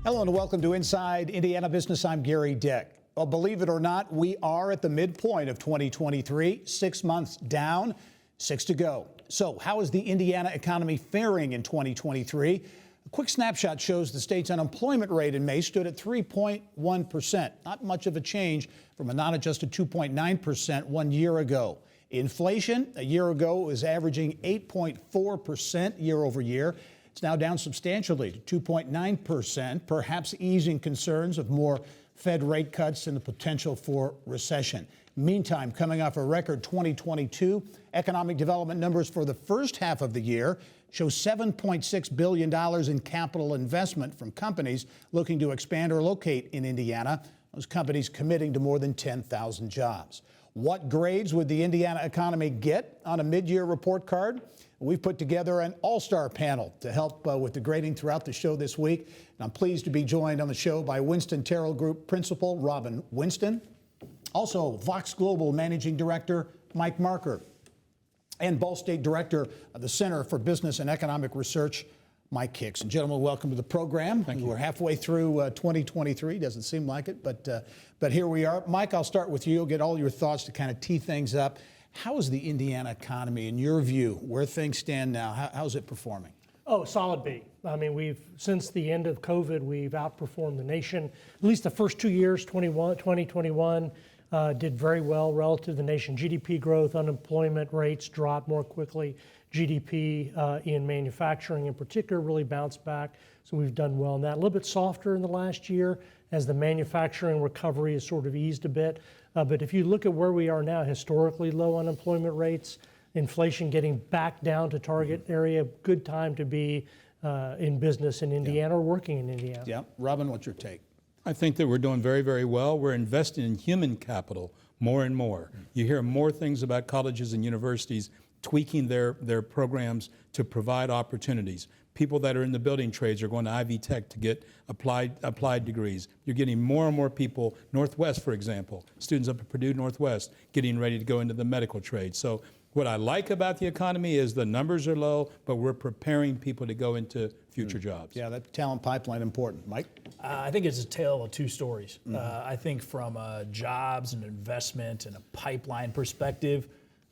Hello and welcome to Inside Indiana Business. I'm Gary Dick. Well, believe it or not, we are at the midpoint of 2023, 6 months down, 6 to go. So how is the Indiana economy faring in 2023? A quick snapshot shows the state's unemployment rate in May stood at 3.1%. Not much of a change from a non-adjusted 2.9% 1 year ago. Inflation a year ago was averaging 8.4% year over year. It's now down substantially to 2.9%, perhaps easing concerns of more Fed rate cuts and the potential for recession. Meantime, coming off a record 2022, economic development numbers for the first half of the year show $7.6 billion in capital investment from companies looking to expand or locate in Indiana. Those companies committing to more than 10,000 jobs. What grades would the Indiana economy get on a mid-year report card? We've put together an all-star panel to help with the grading throughout the show this week. And I'm pleased to be joined on the show by Winston Terrell Group Principal Robin Winston, also Vox Global Managing Director Mike Marker, and Ball State Director of the Center for Business and Economic Research, Mike Hicks. And gentlemen, welcome to the program. Thank you. We're halfway through 2023. Doesn't seem like it, but here we are. Mike, I'll start with you. Get all your thoughts to kind of tee things up. How is the Indiana economy, in your view, where things stand now? How's it performing? Oh, solid B. I mean, since the end of COVID, we've outperformed the nation. At least the first 2 years, 2021, did very well relative to the nation. GDP growth, unemployment rates dropped more quickly. GDP in manufacturing in particular really bounced back. So we've done well in that. A little bit softer in the last year as the manufacturing recovery has sort of eased a bit. But if you look at where we are now, historically low unemployment rates, inflation getting back down to target area, good time to be in business in Indiana or working in Indiana. Yeah. Robin, what's your take? I think that we're doing very, very well. We're investing in human capital more and more. You hear more things about colleges and universities tweaking their programs to provide opportunities. People that are in the building trades are going to Ivy Tech to get applied degrees. You're getting more and more people, Northwest, for example, students up at Purdue Northwest, getting ready to go into the medical trade. So what I like about the economy is the numbers are low, but we're preparing people to go into future jobs. Yeah, that talent pipeline important. Mike? I think it's a tale of two stories. I think from jobs and investment and a pipeline perspective,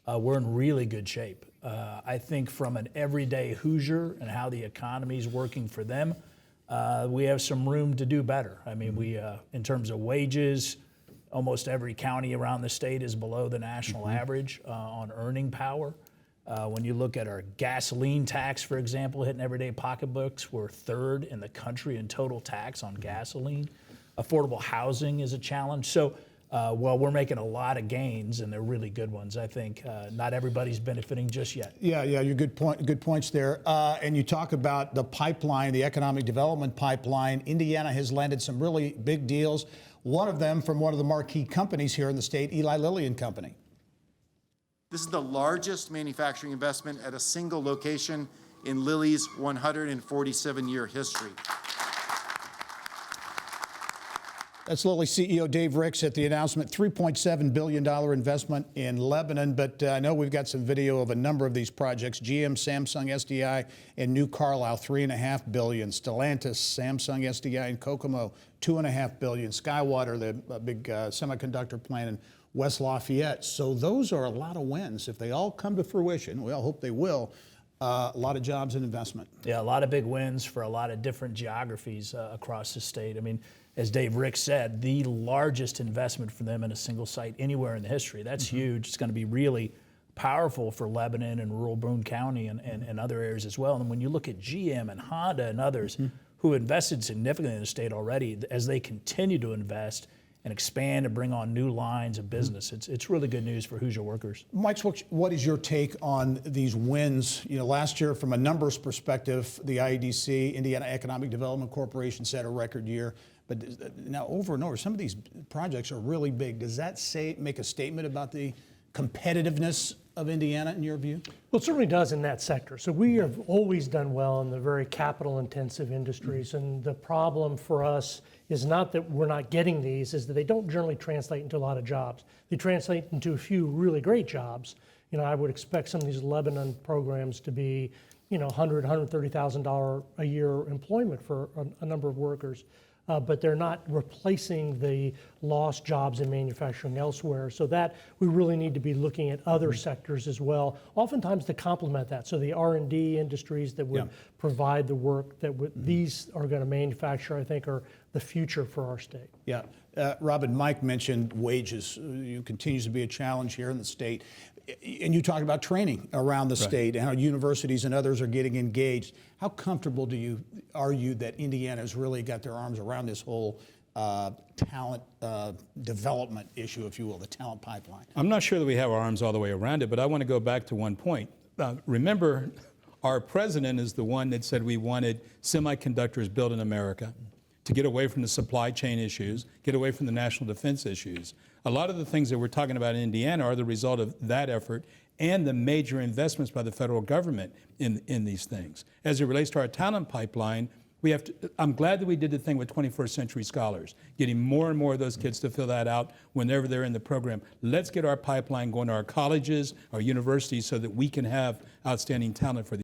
we're in really good shape. I think from an everyday Hoosier and how the economy is working for them, we have some room to do better. I mean, we, in terms of wages, almost every county around the state is below the national average on earning power. When you look at our gasoline tax, for example, hitting everyday pocketbooks, we're third in the country in total tax on gasoline. Affordable housing is a challenge. So while we're making a lot of gains, and they're really good ones, I think not everybody's benefiting just yet. Yeah, you're good points there. And you talk about the pipeline, the economic development pipeline. Indiana has landed some really big deals. One of them from one of the marquee companies here in the state, Eli Lilly and Company. This is the largest manufacturing investment at a single location in Lilly's 147-year history. That's Lilly CEO Dave Ricks at the announcement, $3.7 billion investment in Lebanon. But I know we've got some video of a number of these projects. GM, Samsung, SDI, and New Carlisle, $3.5 billion. Stellantis, Samsung, SDI, and Kokomo, $2.5 billion. Skywater, the big semiconductor plant in West Lafayette. So those are a lot of wins. If they all come to fruition, we all hope they will, a lot of jobs and investment. Yeah, a lot of big wins for a lot of different geographies across the state. I mean, as Dave Ricks said, the largest investment for them in a single site anywhere in the history. That's huge. It's going to be really powerful for Lebanon and rural Boone County and other areas as well. And when you look at GM and Honda and others who invested significantly in the state already, as they continue to invest and expand and bring on new lines of business, it's really good news for Hoosier workers. Mike, what is your take on these wins? You know, last year, from a numbers perspective, the IEDC, Indiana Economic Development Corporation, set a record year. But now over and over, some of these projects are really big. Does that make a statement about the competitiveness of Indiana in your view? Well, it certainly does in that sector. So we have always done well in the very capital-intensive industries. And the problem for us is not that we're not getting these, is that they don't generally translate into a lot of jobs. They translate into a few really great jobs. You know, I would expect some of these Lebanon programs to be $100,000, $130,000 a year employment for a number of workers. But they're not replacing the lost jobs in manufacturing elsewhere. So that we really need to be looking at other sectors as well, oftentimes to complement that. So the R&D industries that would provide the work that these are going to manufacture, I think, are the future for our state. Yeah. Robin, Mike mentioned wages. Continues to be a challenge here in the state. And you talked about training around the state and how universities and others are getting engaged. How comfortable are you that Indiana's really got their arms around this whole talent development issue, if you will, the talent pipeline? I'm not sure that we have our arms all the way around it, but I want to go back to one point. Remember, our president is the one that said we wanted semiconductors built in America to get away from the supply chain issues, get away from the national defense issues. A lot of the things that we're talking about in Indiana are the result of that effort and the major investments by the federal government in these things. As it relates to our talent pipeline, I'm glad that we did the thing with 21st Century Scholars, getting more and more of those kids to fill that out whenever they're in the program. Let's get our pipeline going to our colleges, our universities, so that we can have outstanding talent for the